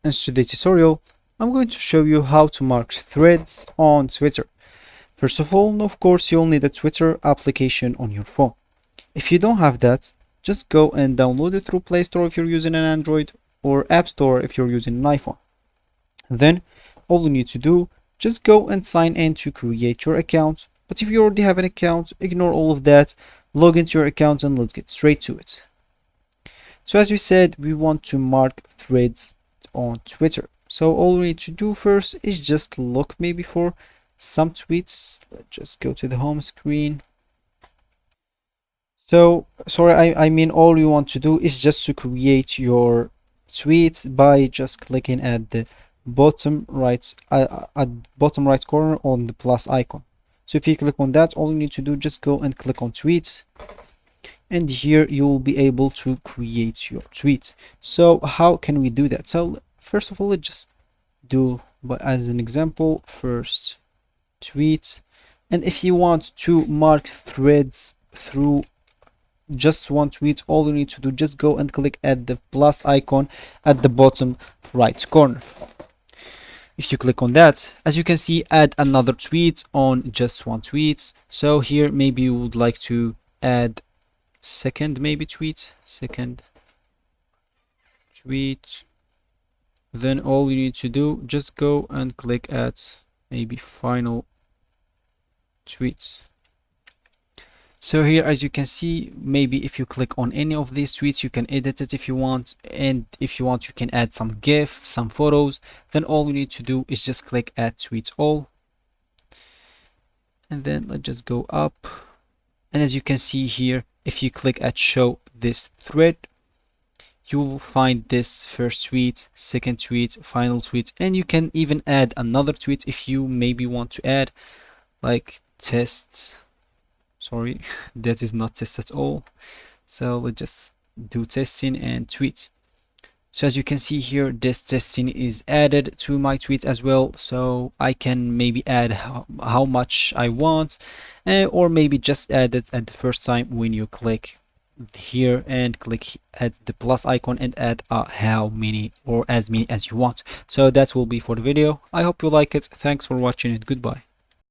In today's tutorial, I'm going to show you how to mark threads on Twitter. First of all, of course, you'll need a Twitter application on your phone. If you don't have that, just go and download it through Play Store if you're using an Android or App Store if you're using an iPhone. Then, all you need to do, just go and sign in to create your account. But if you already have an account, ignore all of that, log into your account and let's get straight to it. So as we said, we want to mark threads on Twitter. So all we need to do first is just look maybe for some tweets. Let's just go to the home screen. So sorry, I mean all you want to do is just to create your tweet by just clicking at the bottom right corner on the plus icon. So if you click on that, all you need to do just go and click on tweet, and here you will be able to create your tweet. So how can we do that? So first of all, let's just do, but as an example, first tweet. And if you want to mark threads through just one tweet, all you need to do, just go and click at the plus icon at the bottom right corner. If you click on that, as you can see, add another tweet on just one tweet. So here maybe you would like to add second tweet. Then all you need to do, just go and click at maybe final tweets. So here, as you can see, maybe if you click on any of these tweets, you can edit it if you want, and if you want, you can add some GIF, some photos. Then all you need to do is just click add tweets all, and then let's just go up. And as you can see here, if you click at show this thread, you will find this first tweet, second tweet, final tweet, and you can even add another tweet if you maybe want to add like test. Sorry, that is not test at all. So let's just do testing and tweet. So as you can see here, this testing is added to my tweet as well, so I can maybe add how much I want, or maybe just add it at the first time when you click here and click at the plus icon and add how many or as many as you want. So that will be for the video. I hope you like it. Thanks for watching and goodbye.